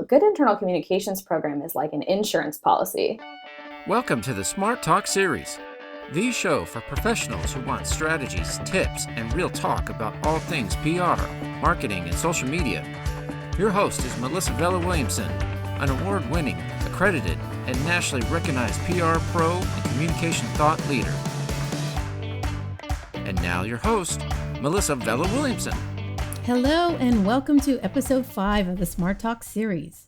a good internal communications program is like an insurance policy. Welcome to the Smart Talk series, the show for professionals who want strategies, tips, and real talk about all things PR, marketing, and social media. Your host is Melissa Vella Williamson, an award-winning, accredited, and nationally recognized PR pro and communication thought leader. And now your host, Melissa Vella Williamson. Hello, and welcome to episode 5 of the Smart Talk series.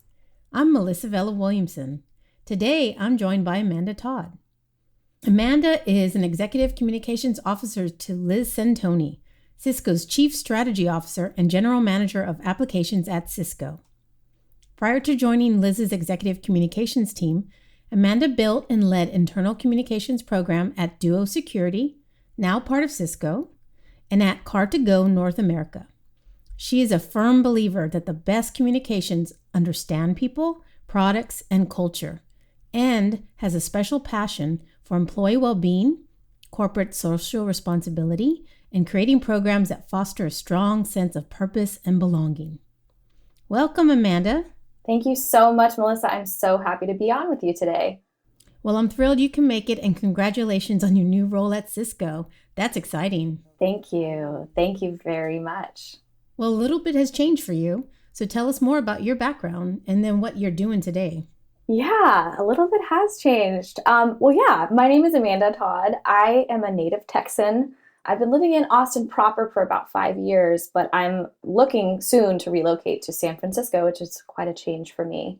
I'm Melissa Vella Williamson. Today, I'm joined by Amanda Todd. Amanda is an executive communications officer to Liz Centoni, Cisco's chief strategy officer and general manager of applications at Cisco. Prior to joining Liz's executive communications team, Amanda built and led internal communications program at Duo Security, now part of Cisco, and at Car2Go North America. She is a firm believer that the best communications understand people, products, and culture, and has a special passion for employee well-being, corporate social responsibility, and creating programs that foster a strong sense of purpose and belonging. Welcome, Amanda. Thank you so much, Melissa. I'm so happy to be on with you today. Well, I'm thrilled you can make it, and congratulations on your new role at Cisco. That's exciting. Thank you. Thank you very much. Well, a little bit has changed for you, so tell us more about your background and then what you're doing today. Yeah, a little bit has changed. My name is Amanda Todd. I am a native Texan. I've been living in Austin proper for about 5 years, but I'm looking soon to relocate to San Francisco, which is quite a change for me.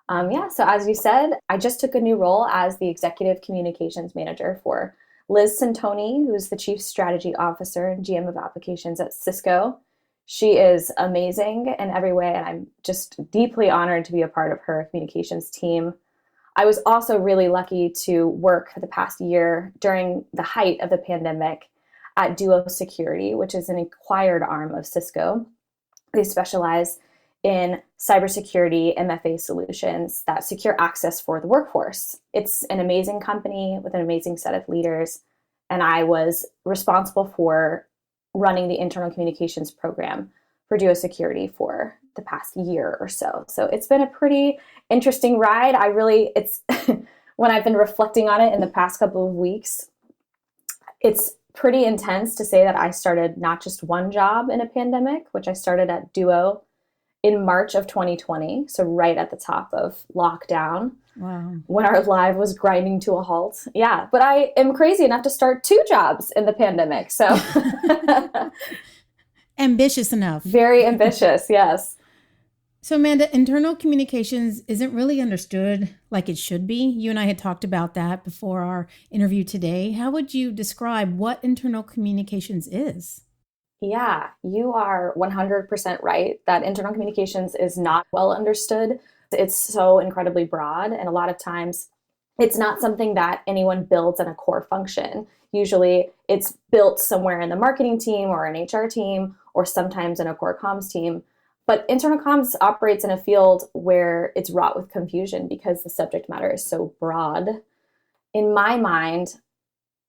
So as you said, I just took a new role as the executive communications manager for Liz Centoni, who's the chief strategy officer and GM of applications at Cisco. She is amazing in every way, and I'm just deeply honored to be a part of her communications team. I was also really lucky to work for the past year during the height of the pandemic at Duo Security, which is an acquired arm of Cisco. They specialize in cybersecurity MFA solutions that secure access for the workforce. It's an amazing company with an amazing set of leaders, and I was responsible for running the internal communications program for Duo Security for the past year or so. So it's been a pretty interesting ride. It's when I've been reflecting on it in the past couple of weeks, it's pretty intense to say that I started not just one job in a pandemic, which I started at Duo in March of 2020. So right at the top of lockdown. Wow. When our life was grinding to a halt. Yeah, but I am crazy enough to start 2 jobs in the pandemic. So ambitious enough. Very ambitious, yes. So Amanda, internal communications isn't really understood like it should be. You and I had talked about that before our interview today. How would you describe what internal communications is? Yeah, you are 100% right that internal communications is not well understood. It's so incredibly broad, and a lot of times it's not something that anyone builds in a core function. Usually it's built somewhere in the marketing team or an HR team, or sometimes in a core comms team. But internal comms operates in a field where it's wrought with confusion because the subject matter is so broad. In my mind,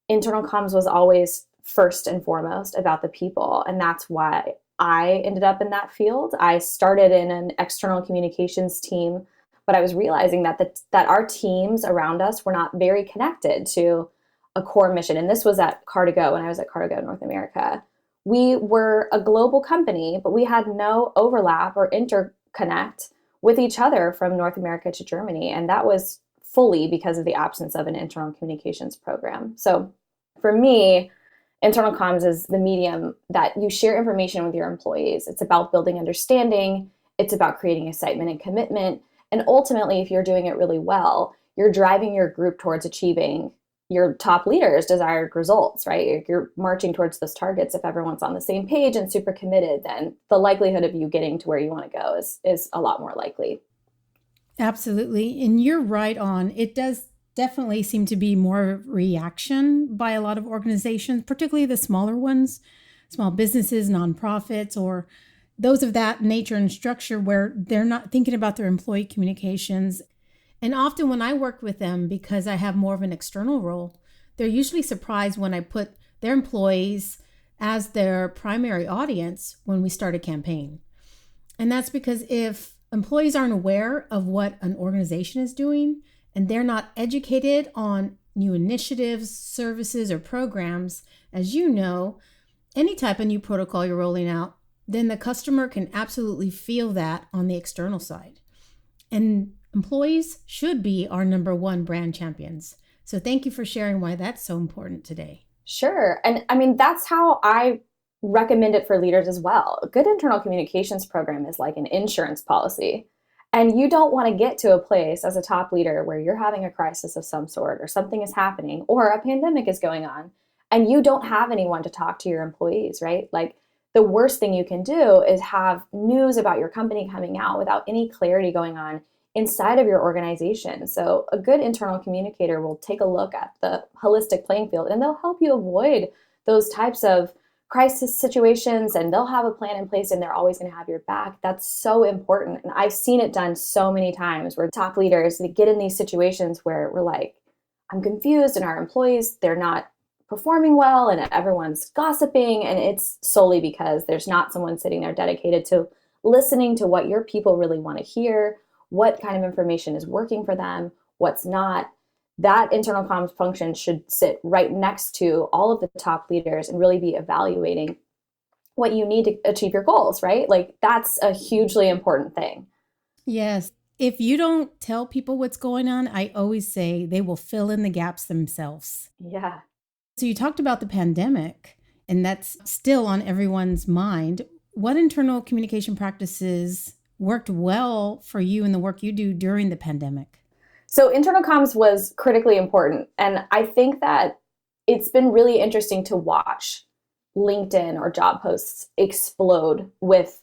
internal comms was always first and foremost about the people, and that's why I ended up in that field. I started in an external communications team, but I was realizing that our teams around us were not very connected to a core mission. And this was at Car2Go, when I was at Car2Go North America. We were a global company, but we had no overlap or interconnect with each other from North America to Germany. And that was fully because of the absence of an internal communications program. So for me, internal comms is the medium that you share information with your employees. It's about building understanding. It's about creating excitement and commitment. And ultimately, if you're doing it really well, you're driving your group towards achieving your top leaders' desired results, right? If you're marching towards those targets, if everyone's on the same page and super committed, then the likelihood of you getting to where you want to go is a lot more likely. Absolutely. And you're right on. It does definitely seem to be more reaction by a lot of organizations, particularly the smaller ones, small businesses, nonprofits, or those of that nature and structure where they're not thinking about their employee communications. And often when I work with them, because I have more of an external role, they're usually surprised when I put their employees as their primary audience when we start a campaign. And that's because if employees aren't aware of what an organization is doing, and they're not educated on new initiatives, services, or programs, as you know, any type of new protocol you're rolling out, then the customer can absolutely feel that on the external side. And employees should be our number one brand champions. So thank you for sharing why that's so important today. Sure. And I mean, that's how I recommend it for leaders as well. A good internal communications program is like an insurance policy. And you don't want to get to a place as a top leader where you're having a crisis of some sort or something is happening or a pandemic is going on and you don't have anyone to talk to your employees, right? Like the worst thing you can do is have news about your company coming out without any clarity going on inside of your organization. So a good internal communicator will take a look at the holistic playing field and they'll help you avoid those types of crisis situations, and they'll have a plan in place and they're always going to have your back. That's so important. And I've seen it done so many times where top leaders, they get in these situations where we're like, I'm confused and our employees, they're not performing well and everyone's gossiping. And it's solely because there's not someone sitting there dedicated to listening to what your people really want to hear, what kind of information is working for them, what's not. That internal comms function should sit right next to all of the top leaders and really be evaluating what you need to achieve your goals, right? Like that's a hugely important thing. Yes. If you don't tell people what's going on, I always say they will fill in the gaps themselves. Yeah. So you talked about the pandemic, and that's still on everyone's mind. What internal communication practices worked well for you in the work you do during the pandemic? So internal comms was critically important. And I think that it's been really interesting to watch LinkedIn or job posts explode with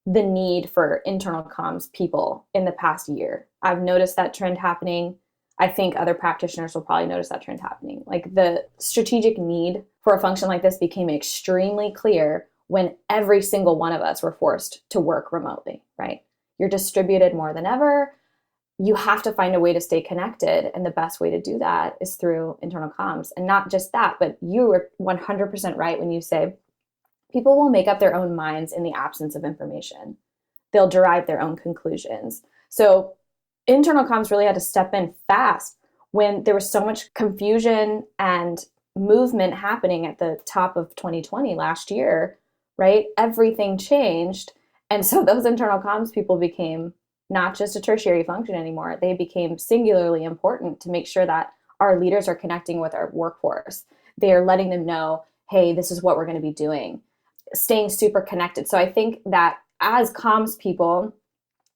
the need for internal comms people in the past year. I've noticed that trend happening. I think other practitioners will probably notice that trend happening. Like the strategic need for a function like this became extremely clear when every single one of us were forced to work remotely, right? You're distributed more than ever. You have to find a way to stay connected. And the best way to do that is through internal comms. And not just that, but you were 100% right when you say people will make up their own minds in the absence of information. They'll derive their own conclusions. So internal comms really had to step in fast when there was so much confusion and movement happening at the top of 2020 last year, right? Everything changed. And so those internal comms people became not just a tertiary function anymore. They became singularly important to make sure that our leaders are connecting with our workforce. They are letting them know, hey, this is what we're going to be doing, staying super connected. So I think that as comms people,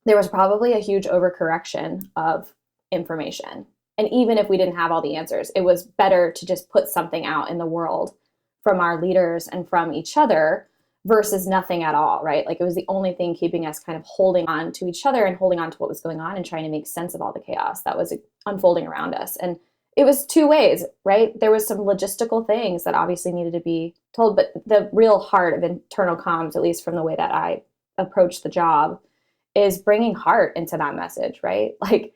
there was probably a huge overcorrection of information. And even if we didn't have all the answers, it was better to just put something out in the world from our leaders and from each other versus nothing at all, right? Like it was the only thing keeping us kind of holding on to each other and holding on to what was going on and trying to make sense of all the chaos that was unfolding around us. And it was two ways, right? There was some logistical things that obviously needed to be told, but the real heart of internal comms, at least from the way that I approach the job, is bringing heart into that message, right? Like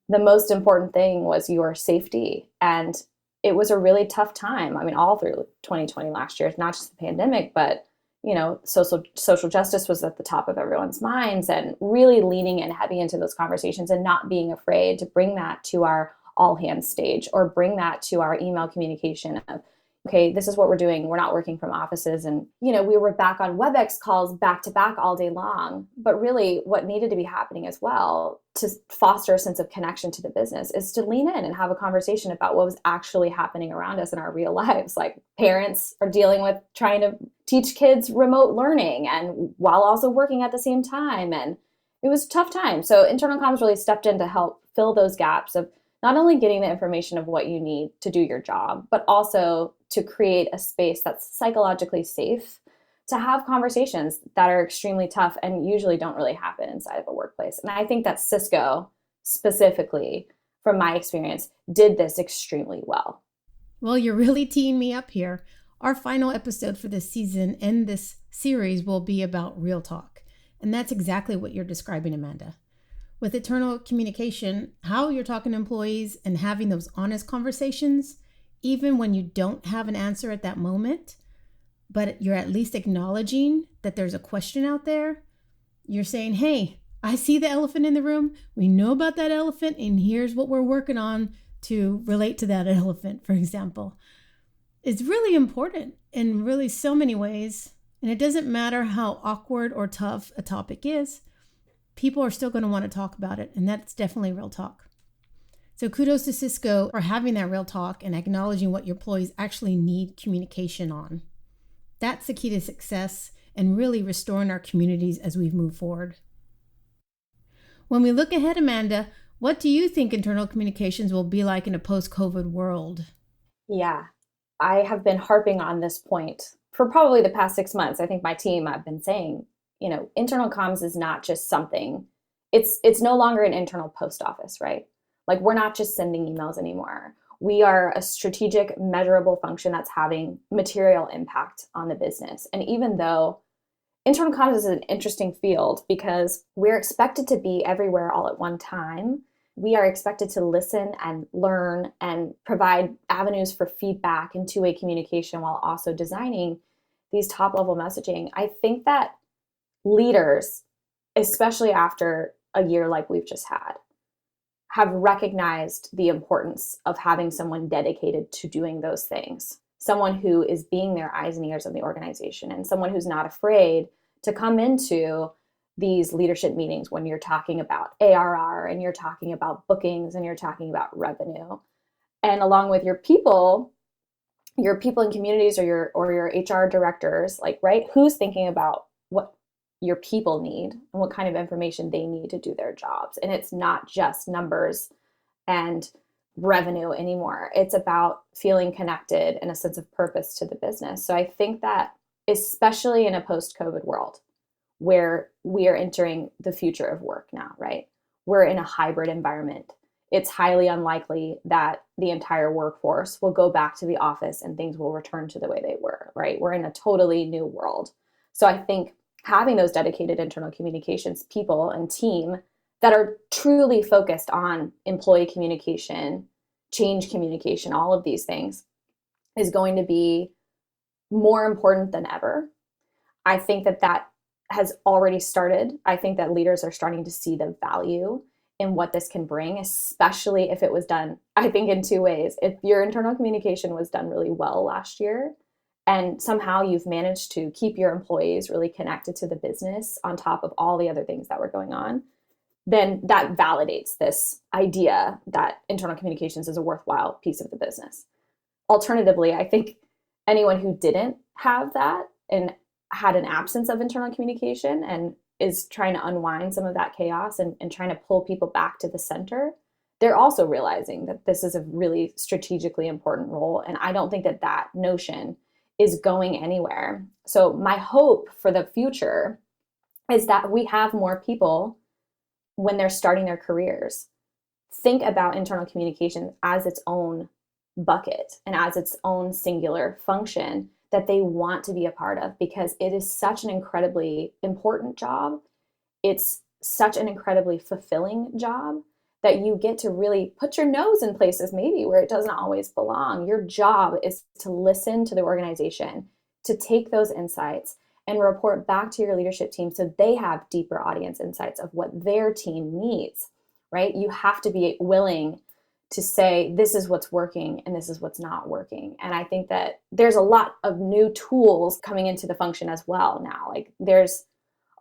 the most important thing was your safety. And it was a really tough time. I mean, all through 2020 last year, it's not just the pandemic, but you know, social justice was at the top of everyone's minds, and really leaning in heavy into those conversations and not being afraid to bring that to our all hands stage or bring that to our email communication of, okay, this is what we're doing. We're not working from offices. And, you know, we were back on WebEx calls back to back all day long. But really what needed to be happening as well to foster a sense of connection to the business is to lean in and have a conversation about what was actually happening around us in our real lives. Like parents are dealing with trying to teach kids remote learning and while also working at the same time. And it was a tough time. So internal comms really stepped in to help fill those gaps of not only getting the information of what you need to do your job, but also to create a space that's psychologically safe to have conversations that are extremely tough and usually don't really happen inside of a workplace. And I think that Cisco specifically, from my experience, did this extremely well. Well, you're really teeing me up here. Our final episode for this season and this series will be about real talk. And that's exactly what you're describing, Amanda. With internal communication, how you're talking to employees and having those honest conversations, even when you don't have an answer at that moment, but you're at least acknowledging that there's a question out there. You're saying, hey, I see the elephant in the room. We know about that elephant, and here's what we're working on to relate to that elephant, for example. It's really important in really so many ways. And it doesn't matter how awkward or tough a topic is, people are still going to want to talk about it. And that's definitely real talk. So kudos to Cisco for having that real talk and acknowledging what your employees actually need communication on. That's the key to success and really restoring our communities as we move forward. When we look ahead, Amanda, what do you think internal communications will be like in a post-COVID world? Yeah, I have been harping on this point for probably the past 6 months. I think my team, I've been saying, internal comms is not just something, it's no longer an internal post office, right? Like, we're not just sending emails anymore. We are a strategic, measurable function that's having material impact on the business. And even though internal comms is an interesting field because we're expected to be everywhere all at one time, we are expected to listen and learn and provide avenues for feedback and two-way communication while also designing these top-level messaging. I think that leaders, especially after a year like we've just had, have recognized the importance of having someone dedicated to doing those things, someone who is being their eyes and ears of the organization, and someone who's not afraid to come into these leadership meetings when you're talking about ARR and you're talking about bookings and you're talking about revenue. And along with your people in communities or your HR directors, like, right, who's thinking about what your people need and what kind of information they need to do their jobs. And it's not just numbers and revenue anymore. It's about feeling connected and a sense of purpose to the business. So I think that especially in a post-COVID world where we are entering the future of work now, right? We're in a hybrid environment. It's highly unlikely that the entire workforce will go back to the office and things will return to the way they were, right? We're in a totally new world. So I think having those dedicated internal communications people and team that are truly focused on employee communication, change communication, all of these things is going to be more important than ever. I think that has already started. I think that leaders are starting to see the value in what this can bring, especially if it was done, I think, in two ways. If your internal communication was done really well last year, and somehow you've managed to keep your employees really connected to the business on top of all the other things that were going on, then that validates this idea that internal communications is a worthwhile piece of the business. Alternatively, I think anyone who didn't have that and had an absence of internal communication and is trying to unwind some of that chaos and trying to pull people back to the center, they're also realizing that this is a really strategically important role. And I don't think that notion is going anywhere. So my hope for the future is that we have more people, when they're starting their careers, think about internal communication as its own bucket and as its own singular function that they want to be a part of, because it is such an incredibly important job. It's such an incredibly fulfilling job that you get to really put your nose in places maybe where it doesn't always belong. Your job is to listen to the organization, to take those insights and report back to your leadership team so they have deeper audience insights of what their team needs, right? You have to be willing to say, this is what's working and this is what's not working. And I think that there's a lot of new tools coming into the function as well now. Like, there's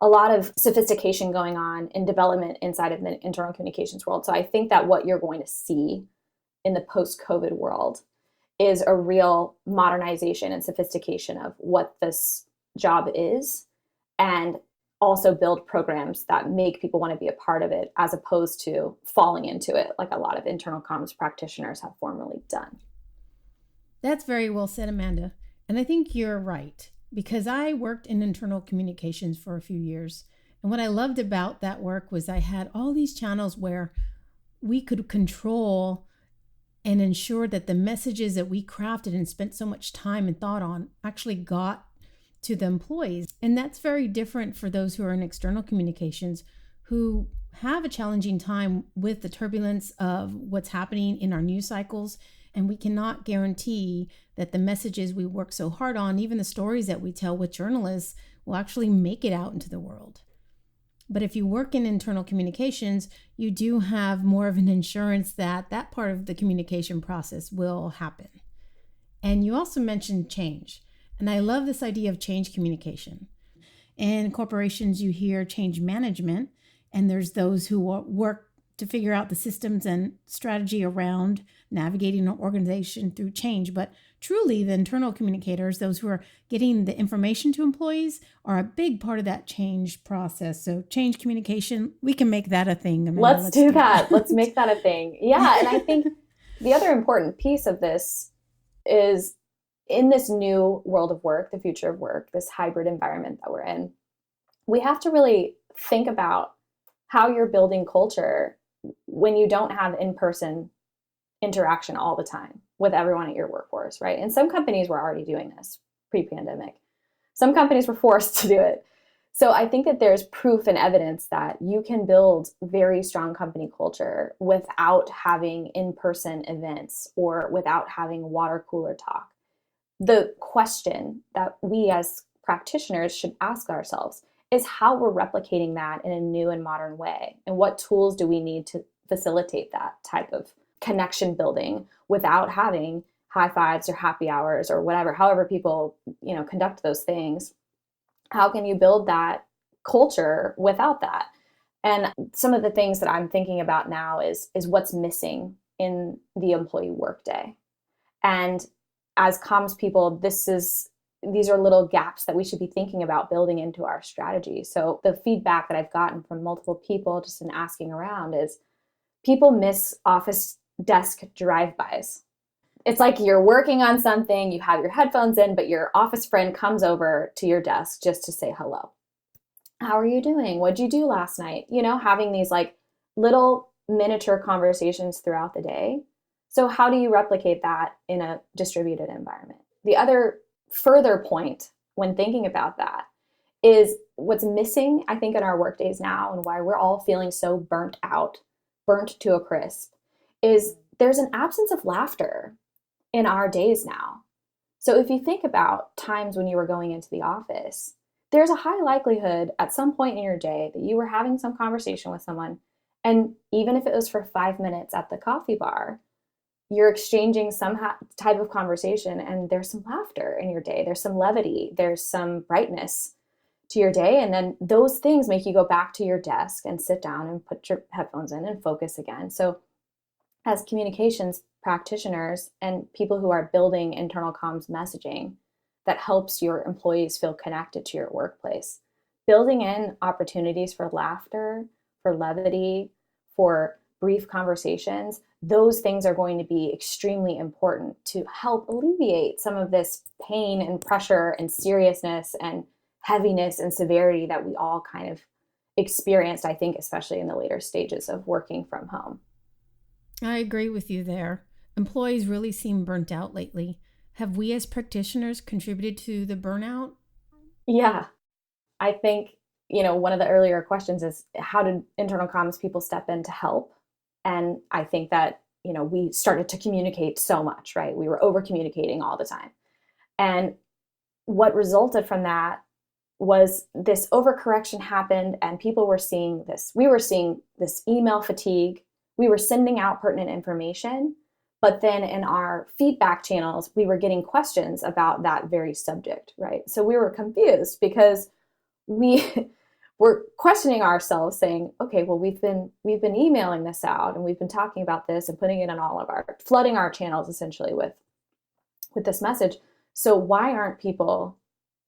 a lot of sophistication going on in development inside of the internal communications world. So I think that what you're going to see in the post-COVID world is a real modernization and sophistication of what this job is, and also build programs that make people want to be a part of it, as opposed to falling into it like a lot of internal comms practitioners have formerly done. That's very well said, Amanda. And I think you're right, because I worked in internal communications for a few years. And what I loved about that work was I had all these channels where we could control and ensure that the messages that we crafted and spent so much time and thought on actually got to the employees. And that's very different for those who are in external communications, who have a challenging time with the turbulence of what's happening in our news cycles. And we cannot guarantee that the messages we work so hard on, even the stories that we tell with journalists, will actually make it out into the world. But if you work in internal communications, you do have more of an insurance that that part of the communication process will happen. And you also mentioned change. And I love this idea of change communication. In corporations, you hear change management, and there's those who work to figure out the systems and strategy around navigating an organization through change. But truly, the internal communicators, those who are getting the information to employees, are a big part of that change process. So change communication, we can make that a thing. Amanda. Let's do that. Let's make that a thing. Yeah. And I think the other important piece of this is in this new world of work, the future of work, this hybrid environment that we're in, we have to really think about how you're building culture when you don't have in-person interaction all the time with everyone at your workforce, right? And some companies were already doing this pre-pandemic. Some companies were forced to do it. So I think that there's proof and evidence that you can build very strong company culture without having in-person events or without having water cooler talk. The question that we as practitioners should ask ourselves is how we're replicating that in a new and modern way, and what tools do we need to facilitate that type of connection building without having high fives or happy hours or whatever, however people, conduct those things. How can you build that culture without that? And some of the things that I'm thinking about now is what's missing in the employee workday. And as comms people, these are little gaps that we should be thinking about building into our strategy. So the feedback that I've gotten from multiple people just in asking around is people miss office desk drive-bys. It's like you're working on something, you have your headphones in, but your office friend comes over to your desk just to say hello. How are you doing? What'd you do last night? Having these like little miniature conversations throughout the day. So how do you replicate that in a distributed environment? The other further point when thinking about that is what's missing, I think, in our work days now and why we're all feeling so burnt to a crisp, is there's an absence of laughter in our days now. So if you think about times when you were going into the office, there's a high likelihood at some point in your day that you were having some conversation with someone. And even if it was for 5 minutes at the coffee bar, you're exchanging some type of conversation and there's some laughter in your day. There's some levity. There's some brightness to your day. And then those things make you go back to your desk and sit down and put your headphones in and focus again. So as communications practitioners and people who are building internal comms messaging that helps your employees feel connected to your workplace, building in opportunities for laughter, for levity, for brief conversations, those things are going to be extremely important to help alleviate some of this pain and pressure and seriousness and heaviness and severity that we all kind of experienced, I think, especially in the later stages of working from home. I agree with you there. Employees really seem burnt out lately. Have we as practitioners contributed to the burnout? Yeah, I think, one of the earlier questions is how did internal comms people step in to help? And I think that, we started to communicate so much, right? We were over communicating all the time. And what resulted from that was this overcorrection happened and people were seeing this. We were seeing this email fatigue. We were sending out pertinent information, but then in our feedback channels, we were getting questions about that very subject, right? So we were confused because we were questioning ourselves saying, okay, well, we've been emailing this out and we've been talking about this and putting it in flooding our channels essentially with this message. So why aren't people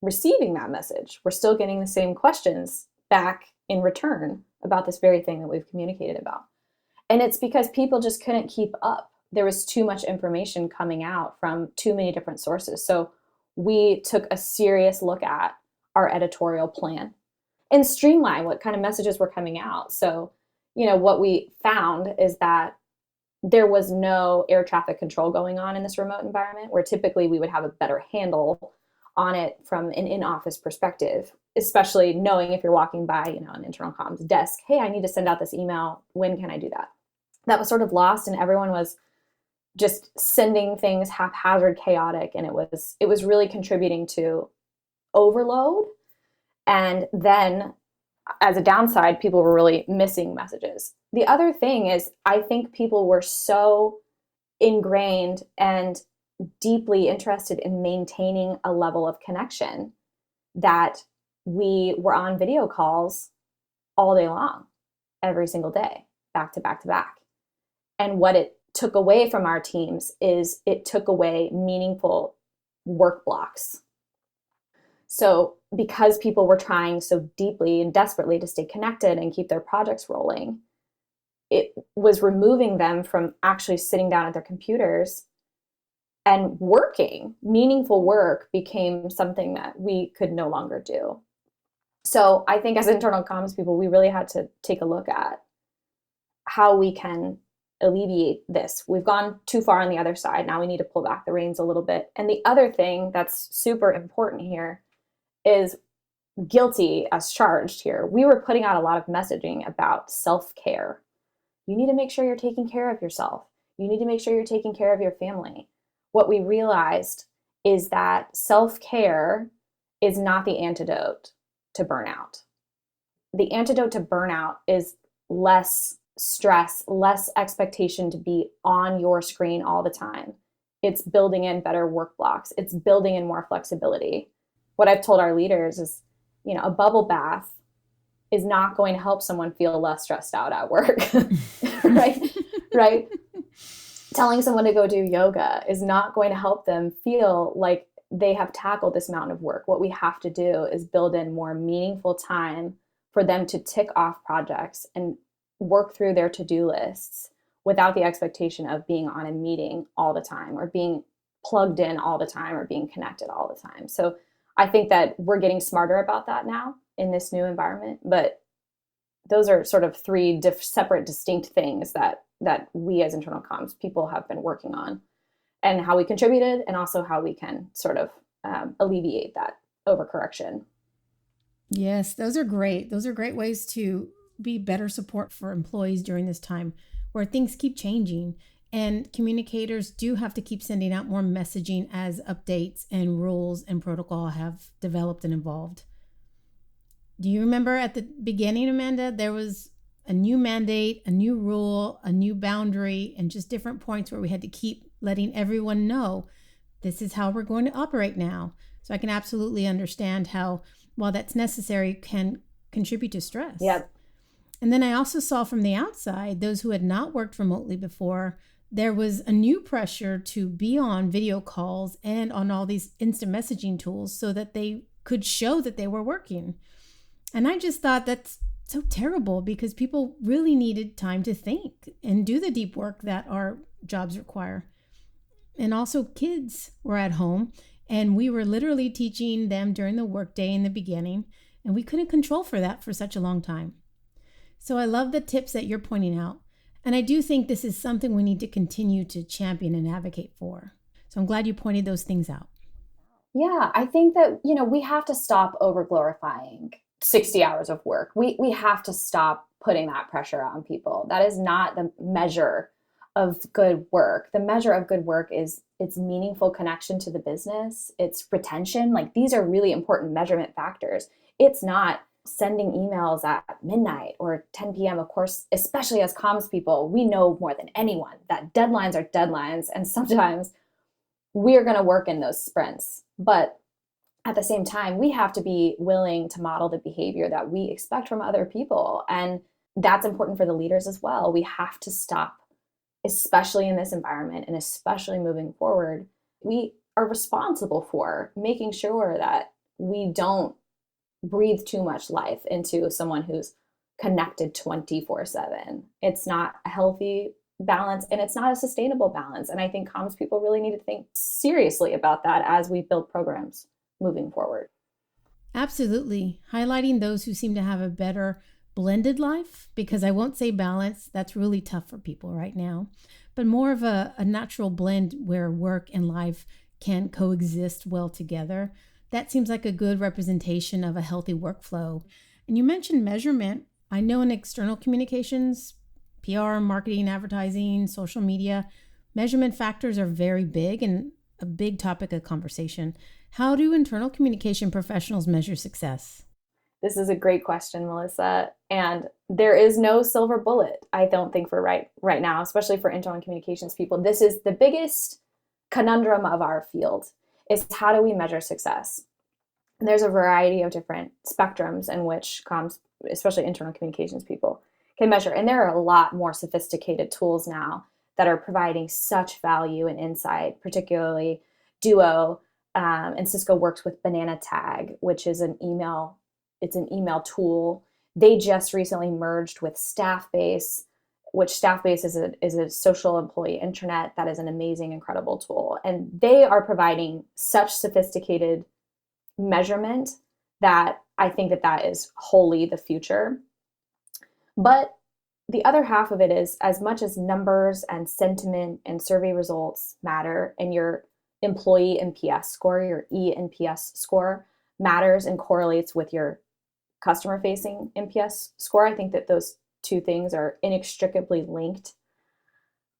receiving that message? We're still getting the same questions back in return about this very thing that we've communicated about. And it's because people just couldn't keep up. There was too much information coming out from too many different sources. So we took a serious look at our editorial plan and streamline what kind of messages were coming out. So, what we found is that there was no air traffic control going on in this remote environment, where typically we would have a better handle on it from an in-office perspective, especially knowing if you're walking by, an internal comms desk, hey, I need to send out this email. When can I do that? That was sort of lost, and everyone was just sending things haphazard, chaotic, and it was really contributing to overload. And then as a downside, people were really missing messages. The other thing is, I think people were so ingrained and deeply interested in maintaining a level of connection that we were on video calls all day long, every single day, back to back to back. And what it took away from our teams is it took away meaningful work blocks. So because people were trying so deeply and desperately to stay connected and keep their projects rolling, it was removing them from actually sitting down at their computers and working. Meaningful work became something that we could no longer do. So I think as internal comms people, we really had to take a look at how we can alleviate this. We've gone too far on the other side. Now we need to pull back the reins a little bit. And the other thing that's super important here is guilty as charged here. We were putting out a lot of messaging about self-care. You need to make sure you're taking care of yourself. You need to make sure you're taking care of your family. What we realized is that self-care is not the antidote to burnout. The antidote to burnout is less stress, less expectation to be on your screen all the time. It's building in better work blocks. It's building in more flexibility. What I've told our leaders is, a bubble bath is not going to help someone feel less stressed out at work, right? Telling someone to go do yoga is not going to help them feel like they have tackled this mountain of work. What we have to do is build in more meaningful time for them to tick off projects and work through their to-do lists without the expectation of being on a meeting all the time or being plugged in all the time or being connected all the time. So I think that we're getting smarter about that now in this new environment, but those are sort of three separate, distinct things that we as internal comms people have been working on, and how we contributed, and also how we can sort of alleviate that overcorrection. Yes, those are great. Those are great ways to be better support for employees during this time where things keep changing. And communicators do have to keep sending out more messaging as updates and rules and protocol have developed and evolved. Do you remember at the beginning, Amanda, there was a new mandate, a new rule, a new boundary, and just different points where we had to keep letting everyone know this is how we're going to operate now. So I can absolutely understand how, while that's necessary, can contribute to stress. Yep. And then I also saw from the outside, those who had not worked remotely before, there was a new pressure to be on video calls and on all these instant messaging tools so that they could show that they were working. And I just thought that's so terrible, because people really needed time to think and do the deep work that our jobs require. And also kids were at home, and we were literally teaching them during the workday in the beginning, and we couldn't control for that for such a long time. So I love the tips that you're pointing out. And I do think this is something we need to continue to champion and advocate for. So I'm glad you pointed those things out. Yeah, I think that, we have to stop over glorifying 60 hours of work. We have to stop putting that pressure on people. That is not the measure of good work. The measure of good work is its meaningful connection to the business, its retention. Like, these are really important measurement factors. It's not sending emails at midnight or 10 p.m. Of course, especially as comms people, we know more than anyone that deadlines are deadlines. And sometimes we're going to work in those sprints. But at the same time, we have to be willing to model the behavior that we expect from other people. And that's important for the leaders as well. We have to stop, especially in this environment and especially moving forward. We are responsible for making sure that we don't breathe too much life into someone who's connected 24/7. It's not a healthy balance, and it's not a sustainable balance. And I think comms people really need to think seriously about that as we build programs moving forward. Absolutely. Highlighting those who seem to have a better blended life, because I won't say balance, that's really tough for people right now, but more of a natural blend where work and life can coexist well together. That seems like a good representation of a healthy workflow. And you mentioned measurement. I know in external communications, PR, marketing, advertising, social media, measurement factors are very big and a big topic of conversation. How do internal communication professionals measure success? This is a great question, Melissa. And there is no silver bullet, I don't think, for right now, especially for internal communications people. This is the biggest conundrum of our field is how do we measure success? And there's a variety of different spectrums in which comms, especially internal communications people, can measure. And there are a lot more sophisticated tools now that are providing such value and insight, particularly Duo. And Cisco works with Banana Tag, which is an email tool. They just recently merged with Staffbase, which Staffbase is a social employee intranet that is an amazing, incredible tool. And they are providing such sophisticated measurement that I think that is wholly the future. But the other half of it is, as much as numbers and sentiment and survey results matter, and your employee NPS score, your eNPS score, matters and correlates with your customer facing NPS score, I think that those two things are inextricably linked.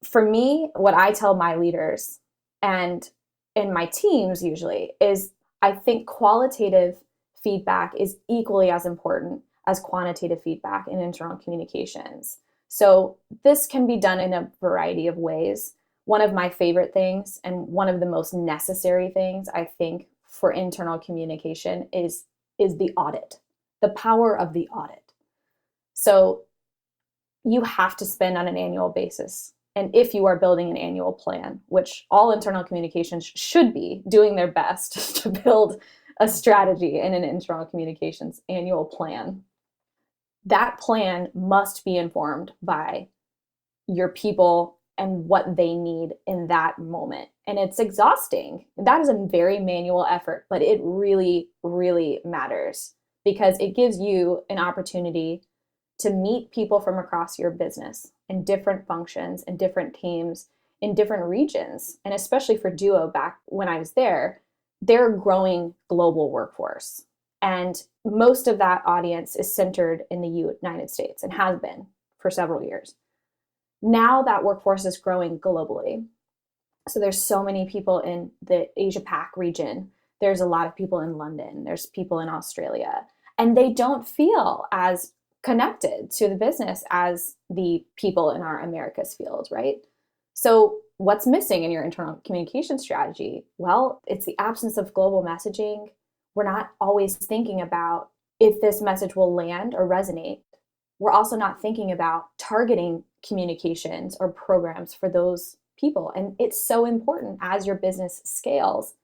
For me, what I tell my leaders and in my teams usually is I think qualitative feedback is equally as important as quantitative feedback in internal communications. So this can be done in a variety of ways. One of my favorite things and one of the most necessary things I think for internal communication is the audit, the power of the audit. So you have to spend on an annual basis. And if you are building an annual plan, which all internal communications should be doing their best to build a strategy in an internal communications annual plan, that plan must be informed by your people and what they need in that moment. And it's exhausting. That is a very manual effort, but it really, really matters because it gives you an opportunity to meet people from across your business in different functions and different teams in different regions. And especially for Duo back when I was there, they're a growing global workforce. And most of that audience is centered in the United States and has been for several years. Now that workforce is growing globally. So there's so many people in the Asia Pac region. There's a lot of people in London. There's people in Australia. And they don't feel as connected to the business as the people in our Americas field, right? So what's missing in your internal communication strategy? Well, it's the absence of global messaging. We're not always thinking about if this message will land or resonate. We're also not thinking about targeting communications or programs for those people. And it's so important as your business scales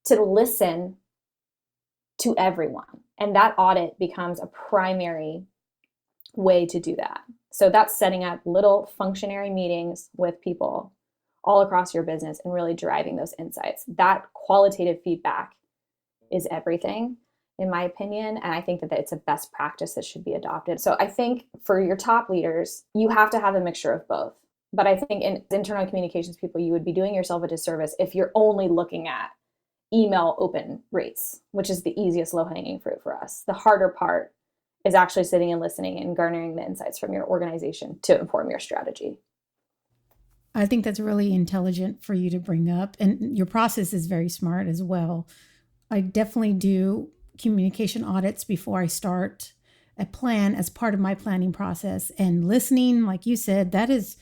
to listen to everyone. And that audit becomes a primary way to do that. So that's setting up little functionary meetings with people all across your business and really driving those insights. That qualitative feedback is everything, in my opinion. And I think that it's a best practice that should be adopted. So I think for your top leaders, you have to have a mixture of both. But I think in internal communications people, you would be doing yourself a disservice if you're only looking at email open rates, which is the easiest low-hanging fruit for us. The harder part is actually sitting and listening and garnering the insights from your organization to inform your strategy. I think that's really intelligent for you to bring up. And your process is very smart as well. I definitely do communication audits before I start a plan as part of my planning process. And listening, like you said, that is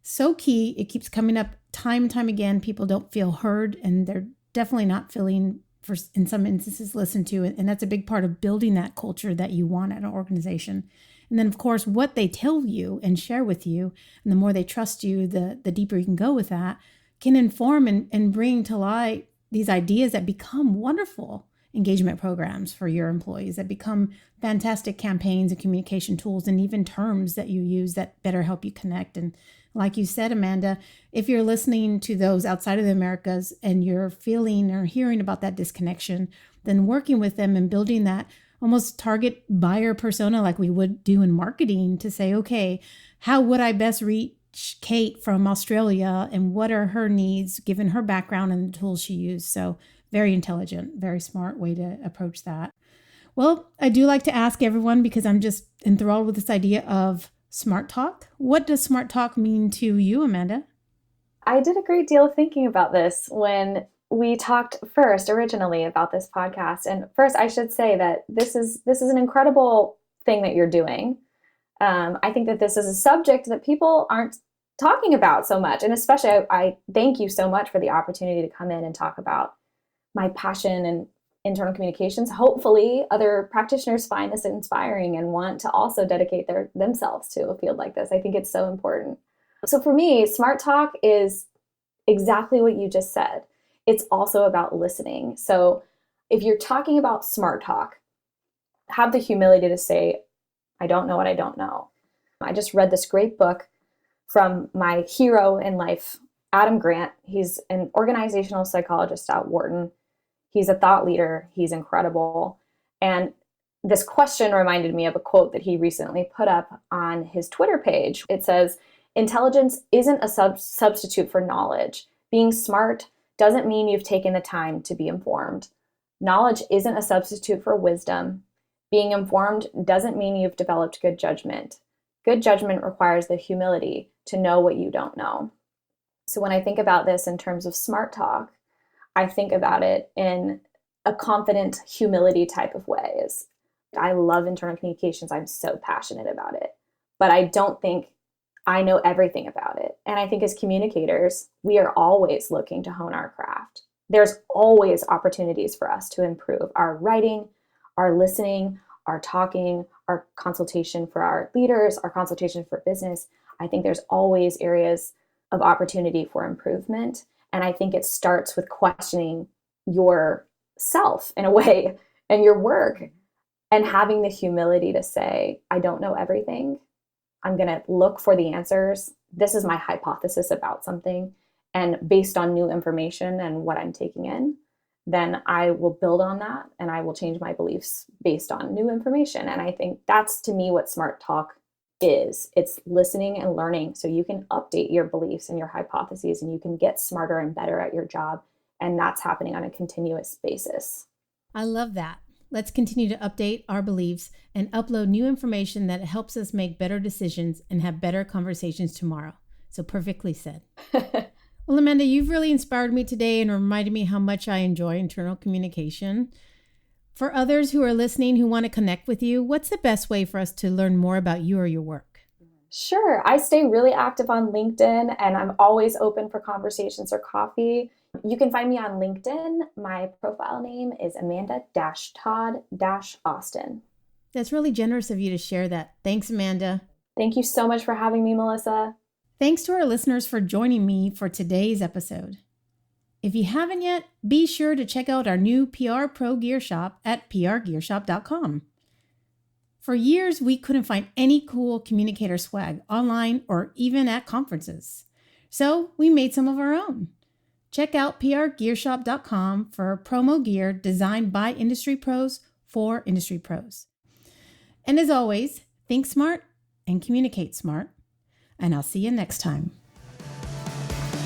so key. It keeps coming up time and time again. People don't feel heard, and they're definitely not feeling, for in some instances, listened to. And that's a big part of building that culture that you want at an organization. And then, of course, what they tell you and share with you, and the more they trust you, the deeper you can go with that, can inform and bring to light these ideas that become wonderful engagement programs for your employees, that become fantastic campaigns and communication tools, and even terms that you use that better help you connect. And like you said, Amanda, if you're listening to those outside of the Americas and you're feeling or hearing about that disconnection, then working with them and building that almost target buyer persona like we would do in marketing to say, okay, how would I best reach Kate from Australia and what are her needs given her background and the tools she used? So very intelligent, very smart way to approach that. Well, I do like to ask everyone, because I'm just enthralled with this idea of smart talk. What does smart talk mean to you, Amanda? I did a great deal of thinking about this when we talked first originally about this podcast. And first, I should say that this is an incredible thing that you're doing. I think that this is a subject that people aren't talking about so much. And especially, I thank you so much for the opportunity to come in and talk about my passion and internal communications. Hopefully, other practitioners find this inspiring and want to also dedicate themselves to a field like this. I think it's so important. So for me, Smart Talk is exactly what you just said. It's also about listening. So if you're talking about Smart Talk, have the humility to say, I don't know what I don't know. I just read this great book from my hero in life, Adam Grant. He's an organizational psychologist at Wharton. He's a thought leader. He's incredible. And this question reminded me of a quote that he recently put up on his Twitter page. It says, intelligence isn't a substitute for knowledge. Being smart doesn't mean you've taken the time to be informed. Knowledge isn't a substitute for wisdom. Being informed doesn't mean you've developed good judgment. Good judgment requires the humility to know what you don't know. So when I think about this in terms of Smart Talk, I think about it in a confident humility type of way. I love internal communications. I'm so passionate about it, but I don't think I know everything about it. And I think as communicators, we are always looking to hone our craft. There's always opportunities for us to improve our writing, our listening, our talking, our consultation for our leaders, our consultation for business. I think there's always areas of opportunity for improvement. And I think it starts with questioning yourself in a way and your work and having the humility to say, I don't know everything. I'm going to look for the answers. This is my hypothesis about something. And based on new information and what I'm taking in, then I will build on that and I will change my beliefs based on new information. And I think that's, to me, what Smart Talk is. It's listening and learning so you can update your beliefs and your hypotheses and you can get smarter and better at your job. And that's happening on a continuous basis. I love that. Let's continue to update our beliefs and upload new information that helps us make better decisions and have better conversations tomorrow. So perfectly said. Well, Amanda, you've really inspired me today and reminded me how much I enjoy internal communication. For others who are listening who want to connect with you, what's the best way for us to learn more about you or your work? Sure. I stay really active on LinkedIn and I'm always open for conversations or coffee. You can find me on LinkedIn. My profile name is Amanda-Todd-Austin. That's really generous of you to share that. Thanks, Amanda. Thank you so much for having me, Melissa. Thanks to our listeners for joining me for today's episode. If you haven't yet, be sure to check out our new PR Pro Gear Shop at prgearshop.com. For years, we couldn't find any cool communicator swag online or even at conferences. So we made some of our own. Check out prgearshop.com for promo gear designed by industry pros for industry pros. And as always, think smart and communicate smart. And I'll see you next time.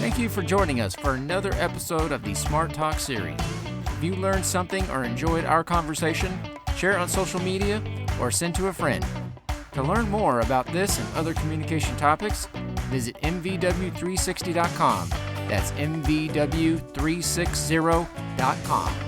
Thank you for joining us for another episode of the Smart Talk series. If you learned something or enjoyed our conversation, share it on social media or send to a friend. To learn more about this and other communication topics, visit mvw360.com. That's mvw360.com.